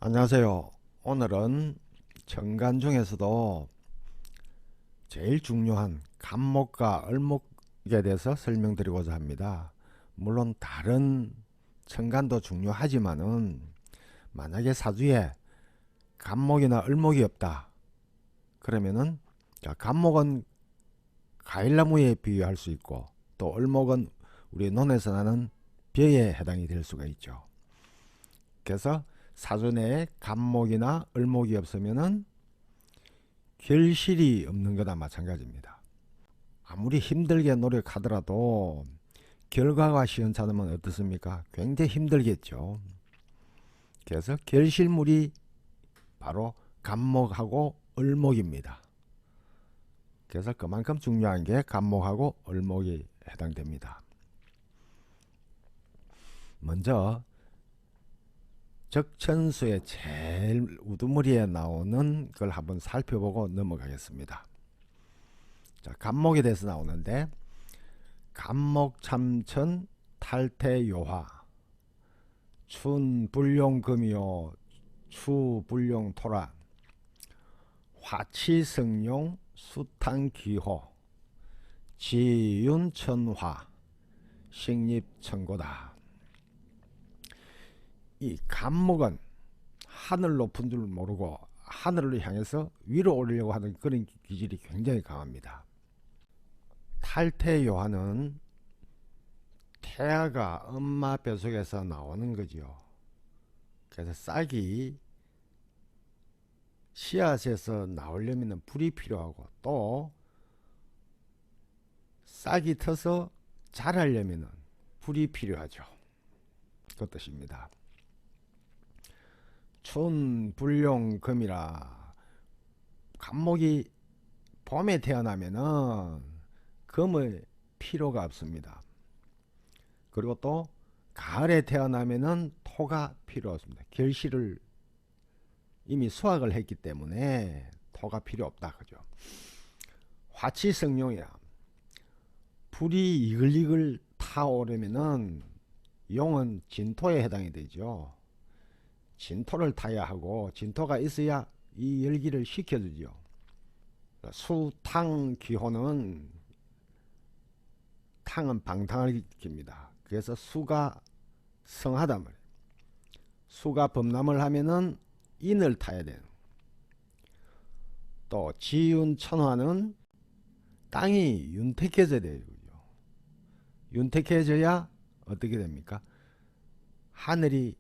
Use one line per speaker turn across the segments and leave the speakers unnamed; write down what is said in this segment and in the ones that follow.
안녕하세요. 오늘은 정간 중에서도 제일 중요한 간목과 을목에 대해서 설명드리고자 합니다. 물론 다른 정간도 중요하지만은 만약에 사주에 간목이나 을목이 없다 그러면은 간목은 과일나무에 비유할 수 있고 또 을목은 우리 논에서 나는 벼에 해당이 될 수가 있죠. 그래서 사주 내에 간목이나 을목이 없으면은 결실이 없는 거나 마찬가지입니다. 아무리 힘들게 노력하더라도 결과가 시원찮으면 어떻습니까? 굉장히 힘들겠죠. 그래서 결실물이 바로 간목하고 을목입니다. 그래서 그만큼 중요한 게 간목하고 을목이 해당됩니다. 먼저 적천수의 제일 우두머리에 나오는 걸 한번 살펴보고 넘어가겠습니다. 자, 간목에 대해서 나오는데 간목참천 탈퇴요화 춘불용금이요 추불용토라 화치성용 수탄귀호 지윤천화 식립천고다. 이 간목은 하늘 높은 줄 모르고 하늘을 향해서 위로 오르려고 하는 그런 기질이 굉장히 강합니다. 탈퇴요하는 태아가 엄마 뱃속에서 나오는 거죠. 그래서 싹이 씨앗에서 나오려면 불이 필요하고 또 싹이 터서 자라려면 불이 필요하죠. 그 뜻입니다. 춘불용금이라 간목이 봄에 태어나면은 금의 필요가 없습니다. 그리고 또 가을에 태어나면은 토가 필요 없습니다. 결실을 이미 수확을 했기 때문에 토가 필요 없다 그죠. 화치성룡이야. 불이 이글이글 타오르면은 용은 진토에 해당이 되죠. 진토를 타야 하고 진토가 있어야 이 열기를 식혀주죠. 수탕기호는 탕은 방탕을 일으킵니다. 그래서 수가 성하다 말이에요. 수가 범람을 하면은 인을 타야 돼요. 또 지윤천화는 땅이 윤택해져야 돼요. 윤택해져야 어떻게 됩니까? 하늘이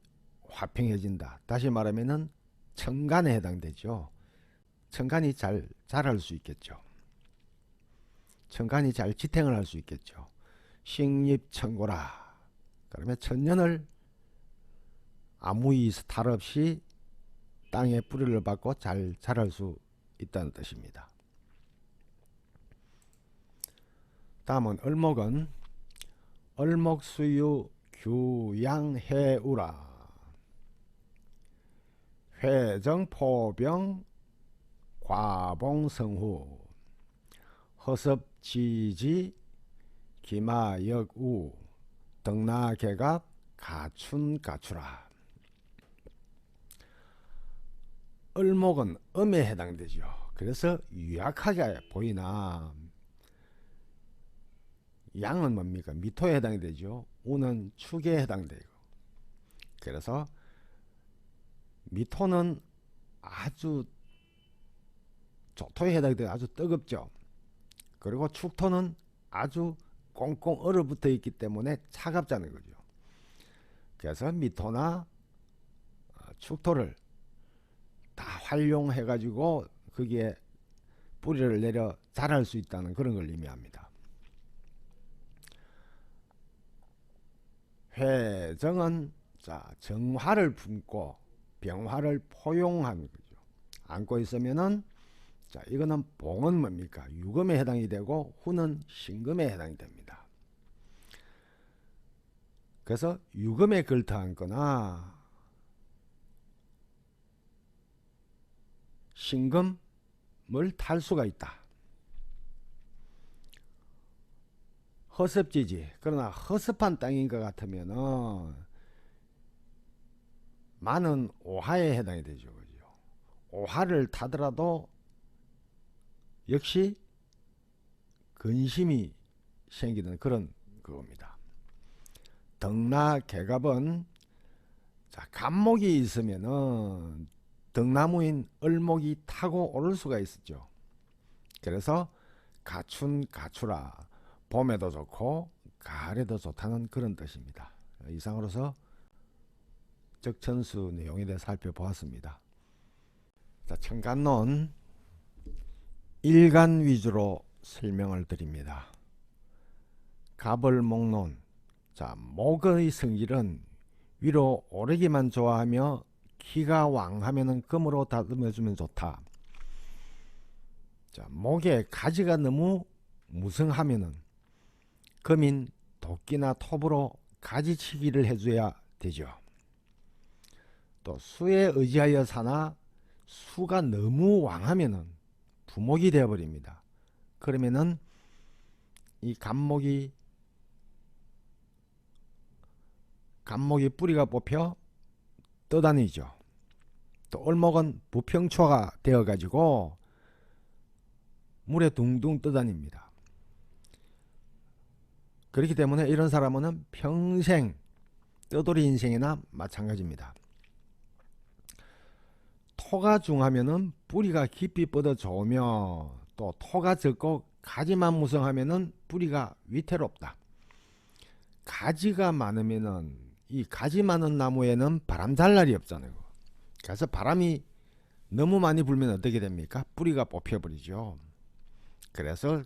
화평해진다. 다시 말하면은 천간에 해당되죠. 천간이 잘 자랄 수 있겠죠. 천간이 잘 지탱을 할 수 있겠죠. 식립천고라. 그러면 천년을 아무 탈 없이 땅에 뿌리를 받고 잘 자랄 수 있다는 뜻입니다. 다음은 을목은 을목수유 규양해우라. 회정포병 과봉성후 허섭지지 기마역우 등나개갑 가춘가추라. 을목은 음에 해당되죠. 그래서 유약하게 보이나 양은 뭡니까? 미토에 해당이 되죠. 우는 축에 해당되고. 그래서 미토는 아주 조토에 해당이 되고 아주 뜨겁죠. 그리고 축토는 아주 꽁꽁 얼어붙어 있기 때문에 차갑다는 거죠. 그래서 미토나 축토를 다 활용해 가지고 거기에 뿌리를 내려 자랄 수 있다는 그런 걸 의미합니다. 회정은 정화를 품고 병화를 포용한 거죠. 안고 있으면은 이거는 봉은 뭡니까? 유금에 해당이 되고 후는 신금에 해당이 됩니다. 그래서 유금에 걸터앉 거나 신금을 탈 수가 있다. 허습지지. 그러나 허습한 땅인 것 같으면은 많은 오화에 해당이 되죠. 그죠? 오화를 타더라도 역시 근심이 생기는 그런 그겁니다. 등나 개갑은 자, 갑목이 있으면은 등나무인 을목이 타고 오를 수가 있었죠. 그래서 가춘 가추라, 봄에도 좋고 가을에도 좋다는 그런 뜻입니다. 이상으로서 적천수 내용에 대해 살펴보았습니다. 자, 천간론 일간 위주로 설명을 드립니다. 갑을목론, 자, 목의 성질은 위로 오르기만 좋아하며 기가 왕하면은 금으로 다듬어주면 좋다. 자, 목에 가지가 너무 무성하면은 금인 도끼나 톱으로 가지치기를 해줘야 되죠. 또 수에 의지하여 사나 수가 너무 왕하면은 부목이 되어버립니다. 그러면은 이 갑목이 뿌리가 뽑혀 떠다니죠. 또 을목은 부평초가 되어 가지고 물에 둥둥 떠다닙니다. 그렇기 때문에 이런 사람은 평생 떠돌이 인생이나 마찬가지입니다. 토가 중하면은 뿌리가 깊이 뻗어 좋으며 또 토가 적고 가지만 무성하면은 뿌리가 위태롭다. 가지가 많으면은 이 가지 많은 나무에는 바람 잘 날이 없잖아요. 그래서 바람이 너무 많이 불면 어떻게 됩니까? 뿌리가 뽑혀버리죠. 그래서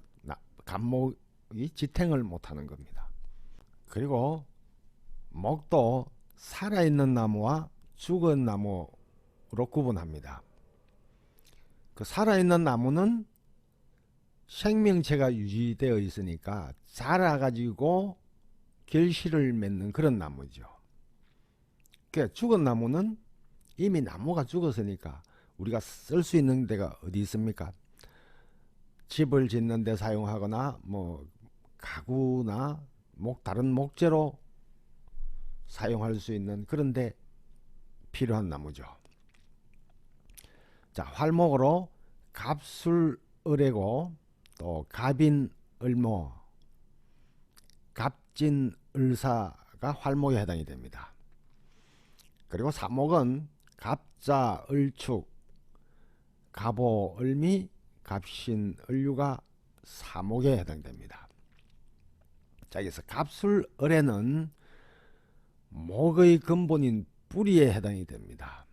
갑목이 지탱을 못하는 겁니다. 그리고 목도 살아있는 나무와 죽은 나무로 구분합니다. 그 살아있는 나무는 생명체가 유지되어 있으니까 자라가지고 결실을 맺는 그런 나무죠. 그 죽은 나무는 이미 나무가 죽었으니까 우리가 쓸 수 있는 데가 어디 있습니까? 집을 짓는 데 사용하거나 뭐 가구나 다른 목재로 사용할 수 있는 그런 데 필요한 나무죠. 자, 활목으로 갑술을이고 또 갑인을모, 갑진을사가 활목에 해당이 됩니다. 그리고 사목은 갑자, 을축, 갑오, 을미, 갑신, 을유가 사목에 해당됩니다. 자, 여기서 갑술을에는 목의 근본인 뿌리에 해당이 됩니다.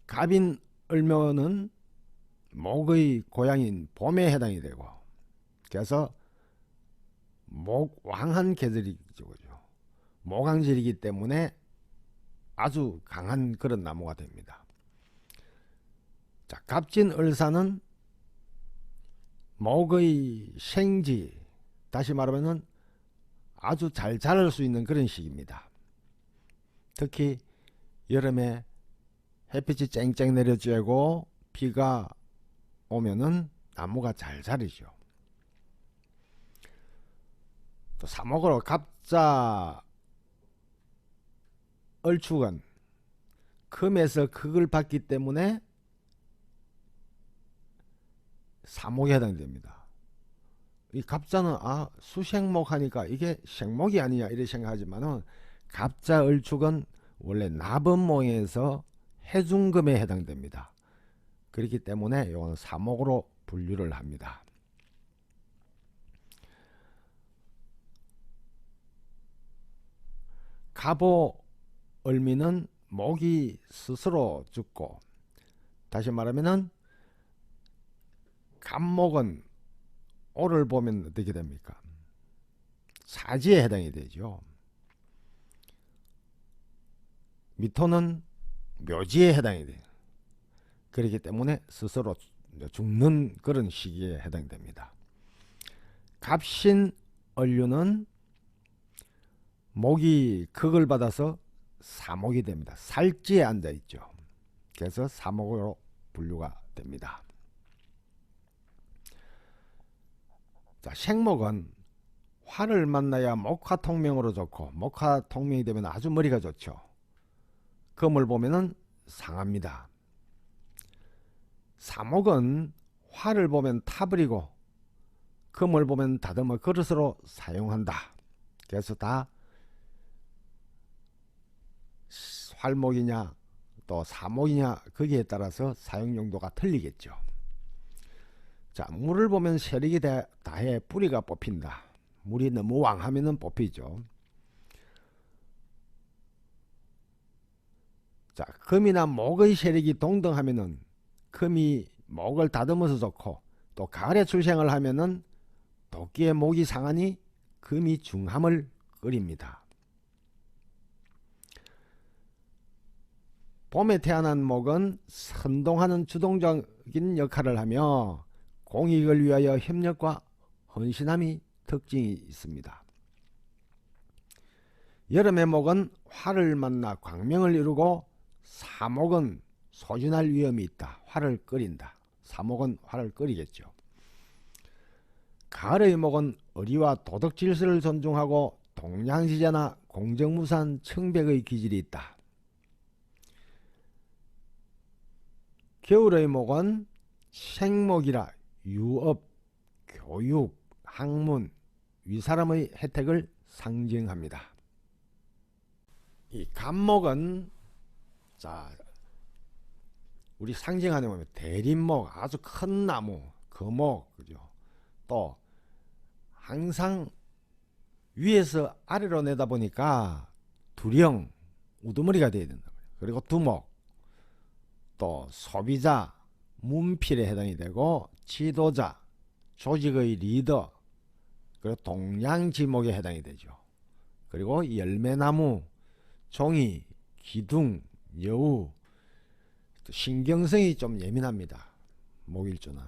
갑인, 을묘는 목의 고향인 봄에 해당이 되고, 그래서 목왕한 계절이죠. 목왕절이기 때문에 아주 강한 그런 나무가 됩니다. 자, 갑진을사는 목의 생지, 다시 말하면 아주 잘 자랄 수 있는 그런 시기입니다. 특히 여름에 햇빛이 쨍쨍 내려쬐고 비가 오면은 나무가 잘 자라죠. 또 사목으로 갑자, 을축은 금에서 극을 받기 때문에 사목에 해당됩니다. 이 갑자는 수생목 하니까 이게 생목이 아니냐 이렇게 생각하지만은 갑자, 을축은 원래 나번목에서 해중금에 해당됩니다. 그렇기 때문에 이건 사목으로 분류를 합니다. 갑오, 을미는 목이 스스로 죽고, 다시 말하면은 갑목은 오를 보면 어떻게 됩니까? 사지에 해당이 되죠. 미토는 묘지에 해당이 돼요. 그렇기 때문에 스스로 죽는 그런 시기에 해당됩니다. 갑신, 을유는 목이 극을 받아서 사목이 됩니다. 살지에 앉아 있죠. 그래서 사목으로 분류가 됩니다. 자, 생목은 화를 만나야 목화통명으로 좋고, 목화통명이 되면 아주 머리가 좋죠. 금을 보면은 상합니다. 사목은 화를 보면 타버리고 금을 보면 다듬어 그릇으로 사용한다. 그래서 다 활목이냐 또 사목이냐 거기에 따라서 사용 용도가 틀리겠죠. 자, 물을 보면 세력이 다해 뿌리가 뽑힌다. 물이 너무 왕하면은 뽑히죠. 자, 금이나 목의 세력이 동등하면은 금이 목을 다듬어서 좋고, 또 가을에 출생을 하면은 도끼의 목이 상하니 금이 중함을 끓입니다. 봄에 태어난 목은 선동하는 주동적인 역할을 하며 공익을 위하여 협력과 헌신함이 특징이 있습니다. 여름의 목은 화를 만나 광명을 이루고 사목은 소진할 위험이 있다. 화를 끓인다. 사목은 화를 끓이겠죠. 가을의 목은 의리와 도덕 질서를 존중하고 동양시자나 공정무산 청백의 기질이 있다. 겨울의 목은 생목이라 유업, 교육, 학문, 위사람의 혜택을 상징합니다. 이 간목은 자, 우리 상징하는 건 대림목, 아주 큰 나무, 거목, 그죠? 또 항상 위에서 아래로 내다보니까 두령, 우두머리가 되어야 된다. 그리고 두목, 또 소비자, 문필에 해당이 되고 지도자, 조직의 리더, 그리고 동양지목에 해당이 되죠. 그리고 열매나무, 종이, 기둥, 여우, 또 신경성이 좀 예민합니다. 목일주는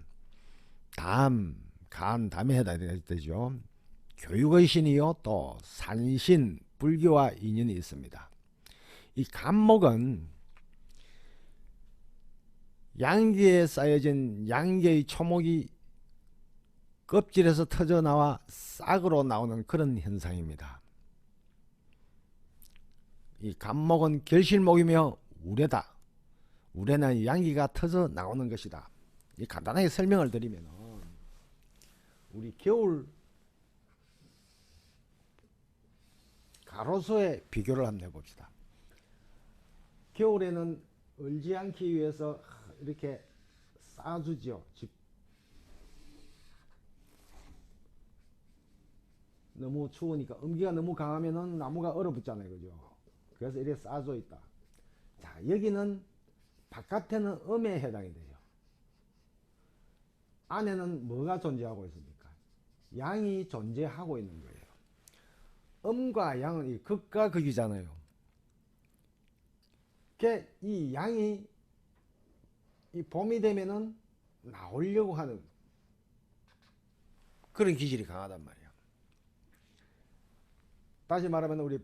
담, 간, 담에 해당이 되죠. 교육의 신이요, 또 산신, 불교와 인연이 있습니다. 이 간목은 양기에 쌓여진 양계의 초목이 껍질에서 터져 나와 싹으로 나오는 그런 현상입니다. 이 간목은 결실목이며 우레다. 우레는 양기가 터져 나오는 것이다. 이 간단하게 설명을 드리면 우리 겨울 가로수에 비교를 한번 해봅시다. 겨울에는 얼지 않기 위해서 이렇게 쌓아주죠. 너무 추우니까 음기가 너무 강하면은 나무가 얼어붙잖아요, 그죠? 그래서 이렇게 쌓아져 있다. 자, 여기는 바깥에는 음에 해당이 돼요. 안에는 뭐가 존재하고 있습니까? 양이 존재하고 있는 거예요. 음과 양은 이 극과 극이잖아요. 이 양이 이 봄이 되면은 나오려고 하는 그런 기질이 강하단 말이에요. 다시 말하면 우리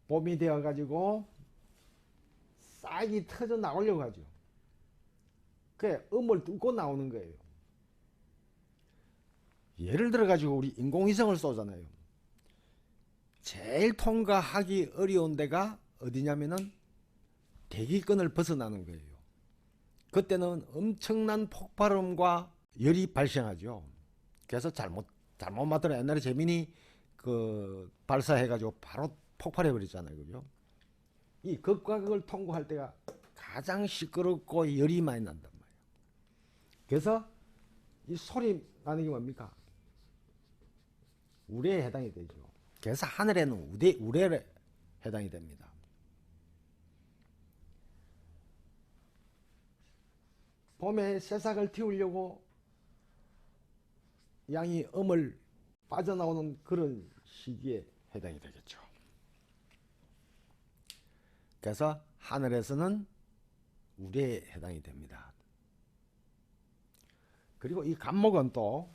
봄이 되어 가지고 싹이 터져 나오려고 하죠. 그게 음을 뚫고 나오는 거예요. 예를 들어 가지고 우리 인공위성을 쏘잖아요. 제일 통과하기 어려운 데가 어디냐면은 대기권을 벗어나는 거예요. 그때는 엄청난 폭발음과 열이 발생하죠. 그래서 잘못 맞더라. 옛날에 재민이 그 발사해가지고 바로 폭발해 버렸잖아요, 그죠? 이 극과 극을 통과할 때가 가장 시끄럽고 열이 많이 난단 말이에요. 그래서 이 소리 나는 게 뭡니까? 우레에 해당이 되죠. 그래서 하늘에는 우레에 해당이 됩니다. 봄에 새싹을 틔우려고 양이 음을 빠져나오는 그런 시기에 해당이 되겠죠. 그래서 하늘에서는 우레에 해당이 됩니다. 그리고 이 간목은 또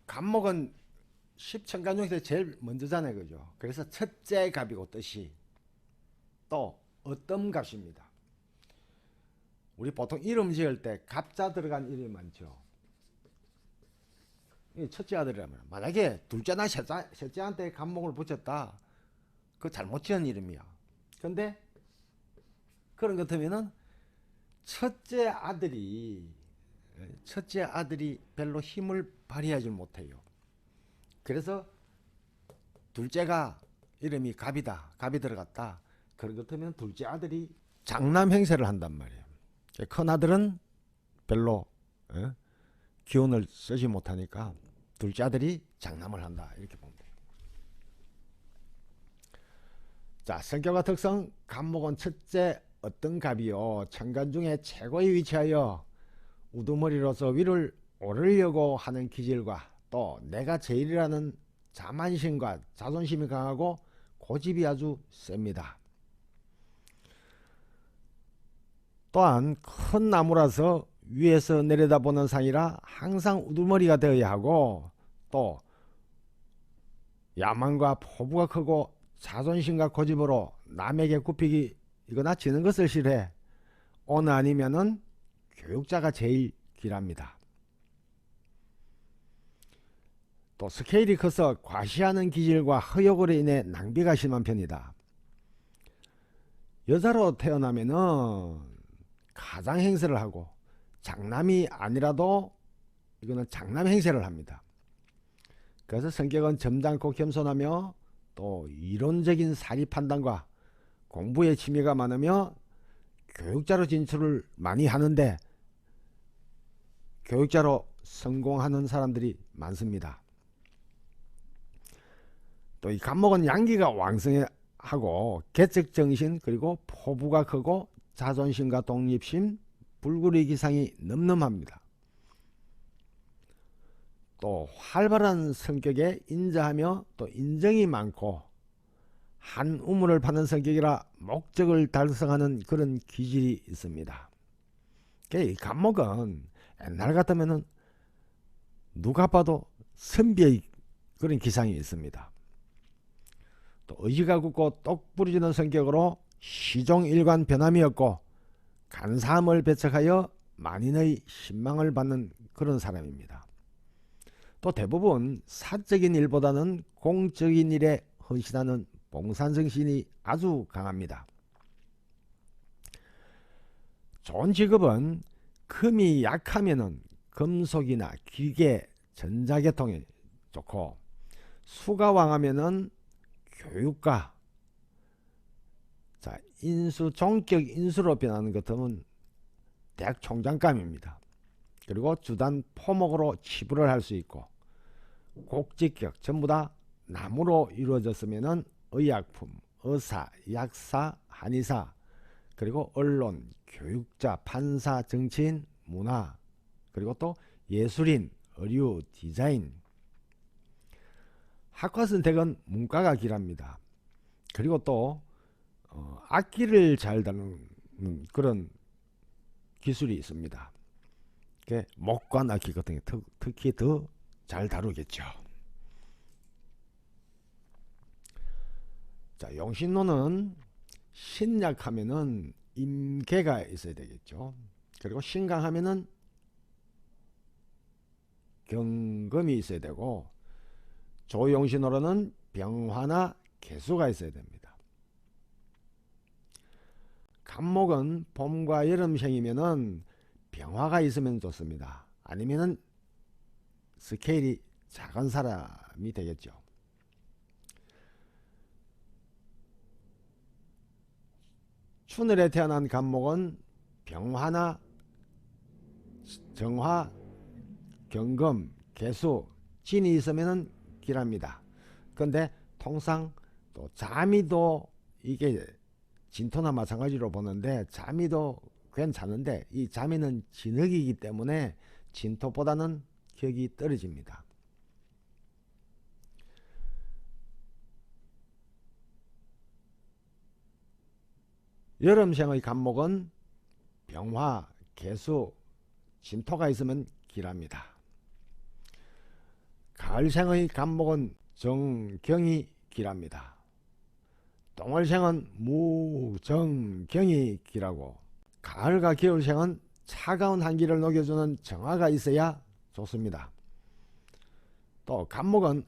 간목은 십천간 중에서 제일 먼저잖아요, 그죠? 그래서 첫째 갑이고 뜻이 또 어떤 값입니다. 우리 보통 이름 지을 때 갑자 들어간 이름이 많죠. 이 첫째 아들이라면 만약에 둘째나 셋째한테 갑목을 붙였다, 그거 잘못 지은 이름이야. 근데 그런 것 같으면은 첫째 아들이 별로 힘을 발휘하지 못해요. 그래서 둘째가 이름이 갑이다, 갑이 들어갔다, 그런 것 같으면 둘째 아들이 장남 행세를 한단 말이에요. 큰 아들은 별로 기운을 쓰지 못하니까 둘째 아들이 장남을 한다, 이렇게 보면 돼요. 자, 성격과 특성. 갑목은 첫째 어떤 갑이요, 천간 중에 최고에 위치하여 우두머리로서 위를 오르려고 하는 기질과 또 내가 제일이라는 자만심과 자존심이 강하고 고집이 아주 셉니다. 또한 큰 나무라서 위에서 내려다보는 상이라 항상 우두머리가 되어야 하고, 또 야망과 포부가 크고 자존심과 고집으로 남에게 굽히거나 지는 것을 싫어해. 오늘 아니면은 교육자가 제일 길합니다. 또 스케일이 커서 과시하는 기질과 허욕으로 인해 낭비가 심한 편이다. 여자로 태어나면은 가장 행세를 하고, 장남이 아니라도 이거는 장남 행세를 합니다. 그래서 성격은 점잖고 겸손하며 또 이론적인 사리 판단과 공부에 취미가 많으며 교육자로 진출을 많이 하는데 교육자로 성공하는 사람들이 많습니다. 또 이 갑목은 양기가 왕성하고 개척정신, 그리고 포부가 크고 자존심과 독립심, 불구리 기상이 넘넘합니다. 또 활발한 성격에 인자하며 또 인정이 많고 한 우물을 파는 성격이라 목적을 달성하는 그런 기질이 있습니다. 이 갑목은 옛날 같으면은 누가 봐도 선비의 그런 기상이 있습니다. 또 의지가 굳고 똑부러지는 성격으로 시종일관 변함이 없고 간사함을 배척하여 만인의 신망을 받는 그런 사람입니다. 또 대부분 사적인 일보다는 공적인 일에 헌신하는 봉사정신이 아주 강합니다. 좋은 직업은 금이 약하면은 금속이나 기계, 전자계통이 좋고, 수가 왕하면은 교육과, 자, 인수, 종격 인수로 변하는 것은 대학 총장감입니다. 그리고 주단 포목으로 치부를 할 수 있고, 곡직격 전부 다 나무로 이루어졌으면은 의약품, 의사, 약사, 한의사, 그리고 언론, 교육자, 판사, 정치인, 문화, 그리고 또 예술인, 의류, 디자인. 학과 선택은 문과가 길합니다. 그리고 또 악기를 잘 다루는 그런 기술이 있습니다. 목관 악기 같은 게 특히 더 잘 다루겠죠. 자, 용신노는 신약하면은 임계가 있어야 되겠죠. 그리고 신강하면은 경금이 있어야 되고, 조용신호로는 병화나 개수가 있어야 됩니다. 갑목은 봄과 여름생이면은 병화가 있으면 좋습니다. 아니면은 스케일이 작은 사람이 되겠죠. 춘월에 태어난 갑목은 병화나 정화, 경금, 개수, 진이 있으면 길합니다. 그런데 통상 또 자미도, 이게 진토나 마찬가지로 보는데 자미도 괜찮은데 이 자미는 진흙이기 때문에 진토보다는 격이 떨어집니다. 여름생의 갑목은 병화, 개수, 진토가 있으면 길합니다. 가을생의 갑목은 정경이 길합니다. 동월생은 무, 정, 경이 길하고, 가을과 겨울생은 차가운 한기를 녹여주는 정화가 있어야 좋습니다. 또 간목은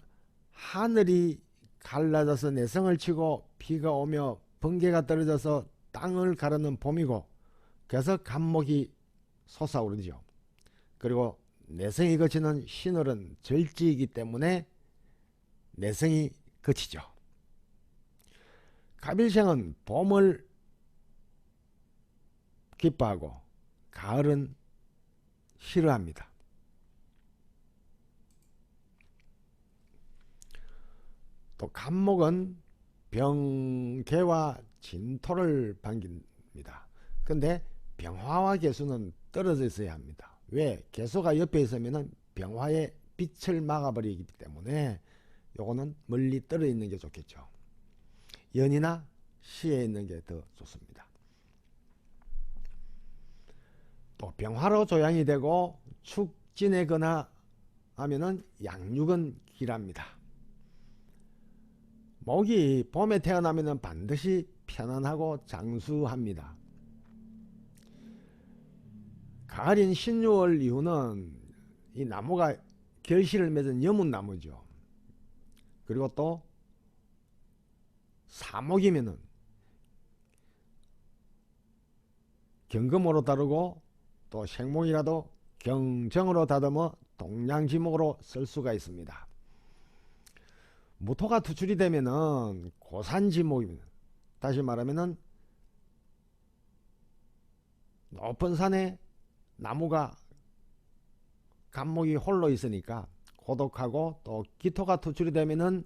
하늘이 갈라져서 내성을 치고 비가 오며 번개가 떨어져서 땅을 가르는 봄이고, 그래서 간목이 솟아오르죠. 그리고 내성이 그치는 신월은 절지이기 때문에 내성이 그치죠. 갑일생은 봄을 기뻐하고 가을은 싫어합니다. 또 간목은 병개와 진토를 반깁니다. 근데 병화와 개수는 떨어져 있어야 합니다. 왜? 개수가 옆에 있으면 병화의 빛을 막아버리기 때문에 요거는 멀리 떨어져 있는 게 좋겠죠. 연이나 시에 있는 게 더 좋습니다. 또 병화로 조양이 되고 축지내거나 하면은 양육은 길합니다. 목이 봄에 태어나면은 반드시 편안하고 장수합니다. 가을인 신유월 이후는 이 나무가 결실을 맺은 여문나무죠. 그리고 또 사목이면은 경금으로 다루고, 또 생목이라도 경정으로 다듬어 동양지목으로 쓸 수가 있습니다. 무토가 투출이 되면은 고산지목입니다. 다시 말하면은 높은 산에 나무가 간목이 홀로 있으니까 고독하고, 또 기토가 투출이 되면은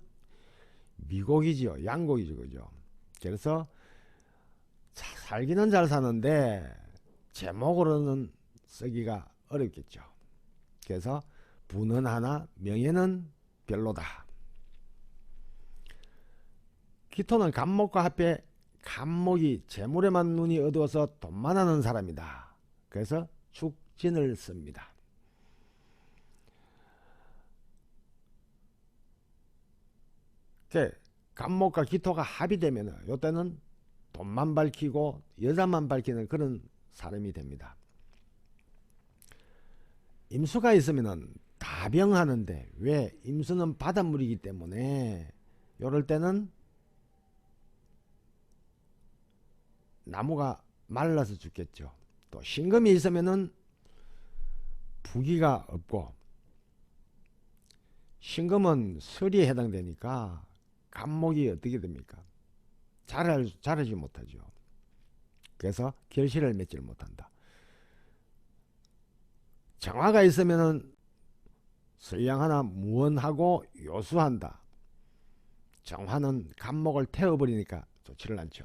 미곡이지요. 양곡이죠. 그죠? 그래서 살기는 잘 사는데 제목으로는 쓰기가 어렵겠죠. 그래서 부는 하나 명예는 별로다. 기토는 간목과 합해 간목이 재물에만 눈이 어두워서 돈만 하는 사람이다. 그래서 축진을 씁니다. 간목과 기토가 합이 되면 이때는 돈만 밝히고 여자만 밝히는 그런 사람이 됩니다. 임수가 있으면 다병하는데, 왜? 임수는 바닷물이기 때문에 이럴 때는 나무가 말라서 죽겠죠. 또 신금이 있으면은 부기가 없고, 신금은 설이에 해당되니까 간목이 어떻게 됩니까? 자라지 못하죠. 그래서 결실을 맺지 못한다. 정화가 있으면은 설량하나 무언하고 요수한다. 정화는 간목을 태워버리니까 좋지를 않죠.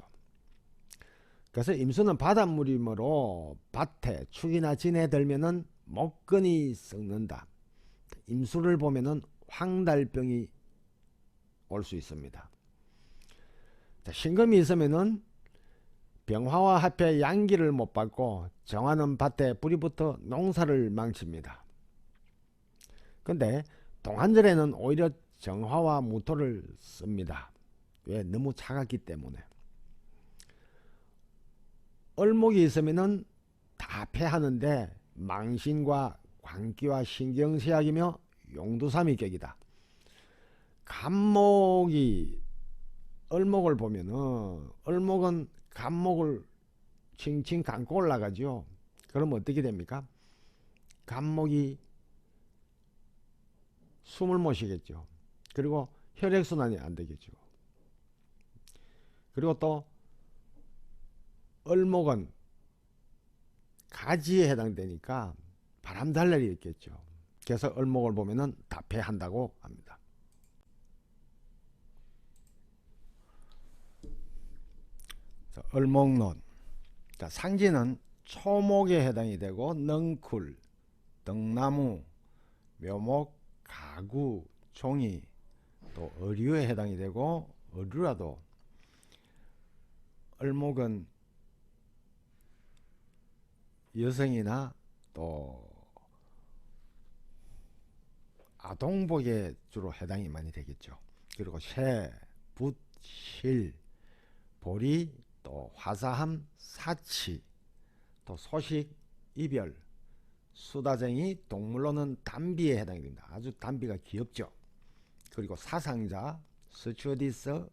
그래서 임수는 바닷물이므로 밭에 축이나 진에 들면은 목근이 썩는다. 임수를 보면은 황달병이 올 수 있습니다. 신금이 있으면은 병화와 합해 양기를 못 받고, 정화는 밭에 불이 붙어 농사를 망칩니다. 근데 동한절에는 오히려 정화와 무토를 씁니다. 왜? 너무 차갑기 때문에. 을목이 있으면은 다 패하는데 망신과 광기와 신경쇠약이며 용두삼이 격이다. 간목이 을목을 보면은, 을목은 간목을 칭칭 감고 올라가죠. 그럼 어떻게 됩니까? 간목이 숨을 못 쉬겠죠. 그리고 혈액순환이 안 되겠죠. 그리고 또 을목은 가지에 해당되니까 바람 달 날이 있겠죠. 그래서 을목을 보면은 다패한다고 합니다. 을목론. 상지는 초목에 해당이 되고, 넝쿨, 등나무, 묘목, 가구, 종이, 또 어류에 해당이 되고, 어류라도 을목은 여성이나 또 아동복에 주로 해당이 많이 되겠죠. 그리고 새, 붓, 실, 보리, 또 화사함, 사치, 또 소식, 이별, 수다쟁이, 동물로는 담비에 해당이 됩니다. 아주 담비가 귀엽죠. 그리고 사상자, 스튜어디스,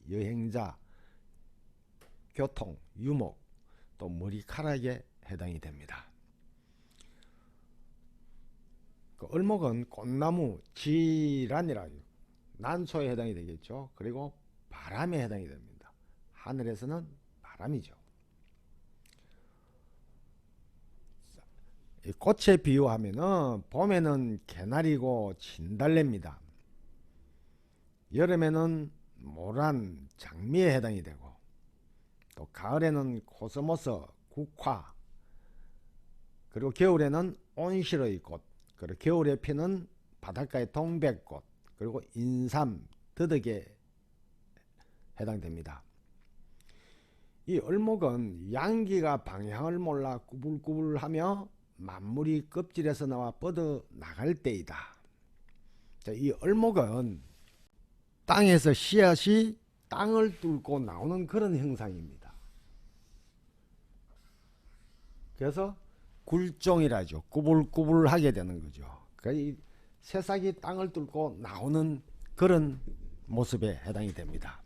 여행자, 교통, 유목, 또 머리카락에 해당이 됩니다. 그 을목은 꽃나무, 지란이라 난초에 해당이 되겠죠. 그리고 바람에 해당이 됩니다. 하늘에서는 바람이죠. 이 꽃에 비유하면은 봄에는 개나리고 진달래입니다. 여름에는 모란, 장미에 해당이 되고, 또 가을에는 코스모스, 국화, 그리고 겨울에는 온실의 꽃, 그리고 겨울에 피는 바닷가의 동백꽃, 그리고 인삼, 더덕에 해당됩니다. 이 을목은 양기가 방향을 몰라 꾸불꾸불하며 만물이 껍질에서 나와 뻗어 나갈 때이다. 자, 이 을목은 땅에서 씨앗이 땅을 뚫고 나오는 그런 형상입니다. 그래서 굴종이라죠. 꾸불꾸불하게 되는 거죠. 이 새싹이 땅을 뚫고 나오는 그런 모습에 해당이 됩니다.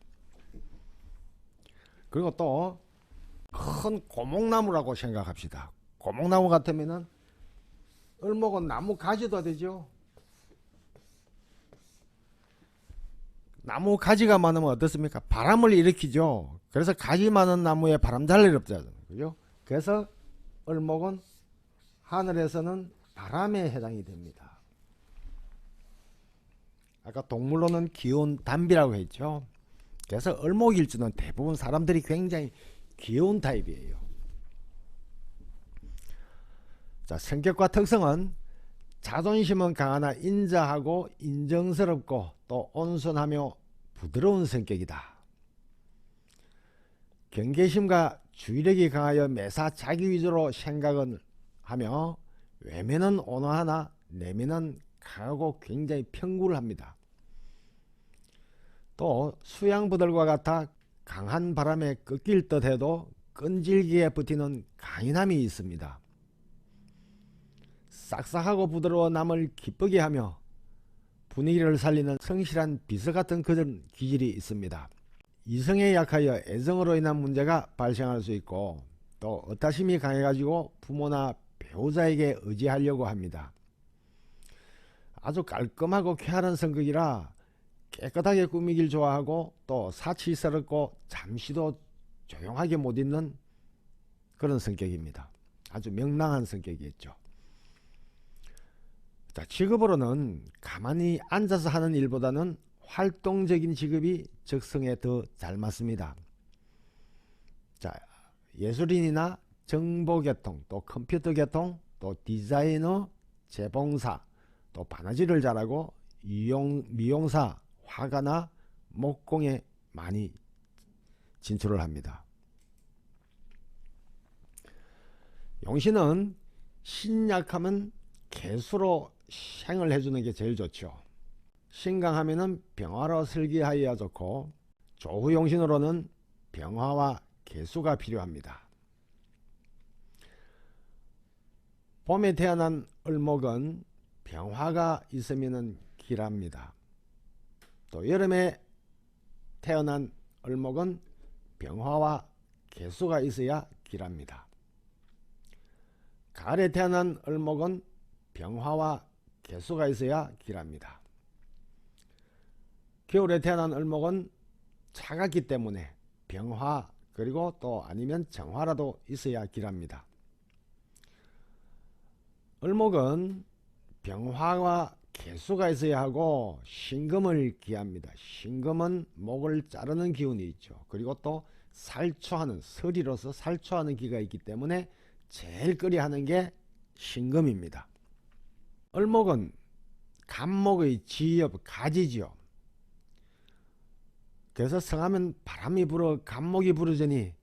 그리고 또 큰 고목나무라고 생각합시다. 고목나무 같으면은 을목은 나무 가지도 되죠. 나무 가지가 많으면 어떻습니까? 바람을 일으키죠. 그래서 가지 많은 나무에 바람 잘 일 없잖아요. 그죠? 그래서 을목은 하늘에서는 바람에 해당이 됩니다. 아까 동물로는 귀여운 담비라고 했죠. 그래서 을목일주는 대부분 사람들이 굉장히 귀여운 타입이에요. 자, 성격과 특성은 자존심은 강하나 인자하고 인정스럽고 또 온순하며 부드러운 성격이다. 경계심과 주의력이 강하여 매사 자기 위주로 생각을 하며 외면은 온화하나 내면은 강하고 굉장히 평구를 합니다. 또 수양부들과 같아 강한 바람에 꺾일 듯 해도 끈질기게 버티는 강인함이 있습니다. 싹싹하고 부드러워 남을 기쁘게 하며 분위기를 살리는 성실한 비서 같은 그런 기질이 있습니다. 이성에 약하여 애정으로 인한 문제가 발생할 수 있고 또 의타심이 강해가지고 부모나 배우자에게 의지하려고 합니다. 아주 깔끔하고 쾌활한 성격이라 깨끗하게 꾸미길 좋아하고 또 사치스럽고 잠시도 조용하게 못 있는 그런 성격입니다. 아주 명랑한 성격이겠죠. 자, 직업으로는 가만히 앉아서 하는 일보다는 활동적인 직업이 적성에 더 잘 맞습니다. 자, 예술인이나 정보계통, 또 컴퓨터계통, 또 디자이너, 재봉사, 또 바느질을 잘하고 미용사, 화가나 목공에 많이 진출을 합니다. 용신은 신약하면 개수로 생을 해주는 게 제일 좋죠. 신강하면은 병화로 설계하여야 좋고 조후용신으로는 병화와 개수가 필요합니다. 봄에 태어난 을목은 병화가 있으면 길합니다. 또 여름에 태어난 을목은 병화와 개수가 있어야 길합니다. 가을에 태어난 을목은 병화와 개수가 있어야 길합니다. 겨울에 태어난 을목은 차갑기 때문에 병화 그리고 또 아니면 정화라도 있어야 길합니다. 을목은 병화와 개수가 있어야 하고 신금을 기합니다. 신금은 목을 자르는 기운이 있죠. 그리고 또 살초하는 서리로서 살초하는 기가 있기 때문에 제일 꺼려하는 게 신금입니다. 을목은 간목의 지엽 가지죠. 그래서 성하면 바람이 불어 간목이 부르더니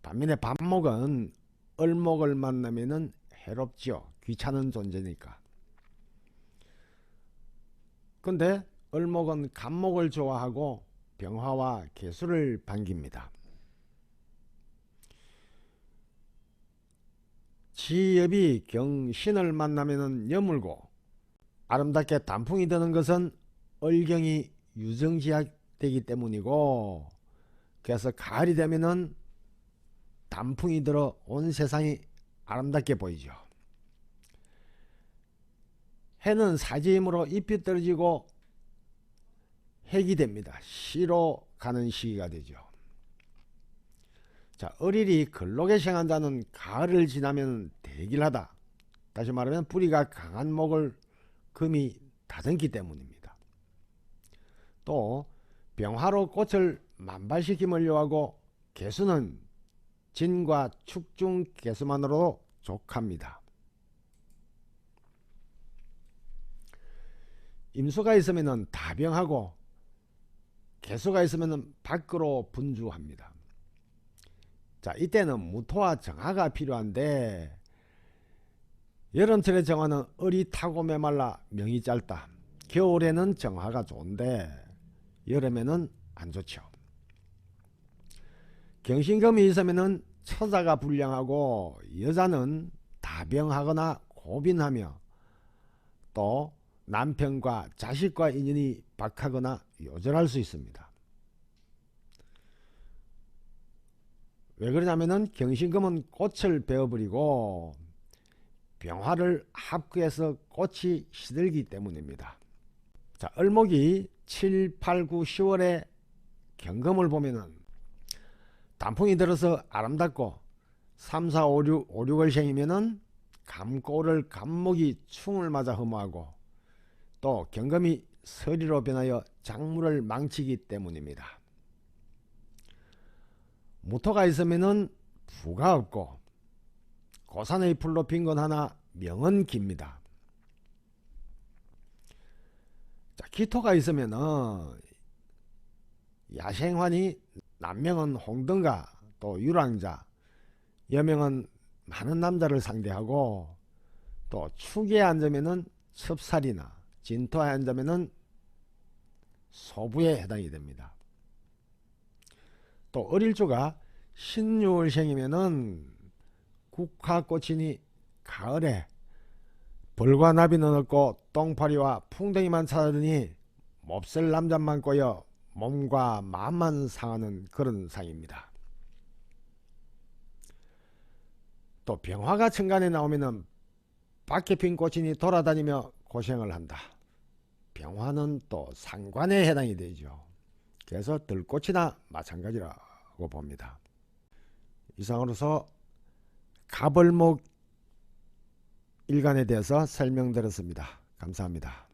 반면에 반목은 을목을 만나면은 해롭지요. 귀찮은 존재니까. 근데 을목은 간목을 좋아하고 병화와 개수를 반깁니다. 지엽이 경신을 만나면은 여물고 아름답게 단풍이 드는 것은 을경이 유정지약되기 때문이고, 그래서 가을이 되면은 단풍이 들어 온 세상이 아름답게 보이죠. 해는 사지임으로 잎이 떨어지고 해기 됩니다. 시로 가는 시기가 되죠. 자, 을일이 근록에 생한 자는 가을을 지나면 대길하다. 다시 말하면 뿌리가 강한 목을 금이 다듬기 때문입니다. 또 병화로 꽃을 만발시킴을 요하고 개수는 진과 축중 개수만으로도 족합니다. 임수가 있으면 다병하고 개수가 있으면 밖으로 분주합니다. 자, 이때는 무토와 정화가 필요한데, 여름철의 정화는 을이 타고 메말라 명이 짧다. 겨울에는 정화가 좋은데 여름에는 안 좋죠. 경신금이 있으면 처자가 불량하고 여자는 다병하거나 고빈하며 또 남편과 자식과 인연이 박하거나 요절할 수 있습니다. 왜 그러냐면은 경신금은 꽃을 베어버리고 병화를 합구해서 꽃이 시들기 때문입니다. 자, 을목이 7, 8, 9, 10월에 경금을 보면은 단풍이 들어서 아름답고 3, 4, 5, 6, 5, 6월생이면은 감고를 감목이 충을 맞아 허무하고 또 경금이 서리로 변하여 작물을 망치기 때문입니다. 무토가 있으면은 부가 없고 고산의 풀로 빈 건 하나 명은 깁니다. 자, 기토가 있으면은 야생환이 남명은 홍등가 또 유랑자, 여명은 많은 남자를 상대하고 또 축에 앉으면은 첩살이나 진토에 앉으면은 소부에 해당이 됩니다. 또 을일주가 신유월생이면은 국화꽃이니 가을에 벌과 나비는 없고 똥파리와 풍뎅이만 찾아드니 몹쓸 남자만 꼬여 몸과 마음만 상하는 그런 상입니다. 또 병화가 천간에 나오면은 밖에 핀 꽃이니 돌아다니며 고생을 한다. 병화는 또 상관에 해당이 되죠. 그래서 들꽃이나 마찬가지라고 봅니다. 이상으로서 갑을목 일간에 대해서 설명드렸습니다. 감사합니다.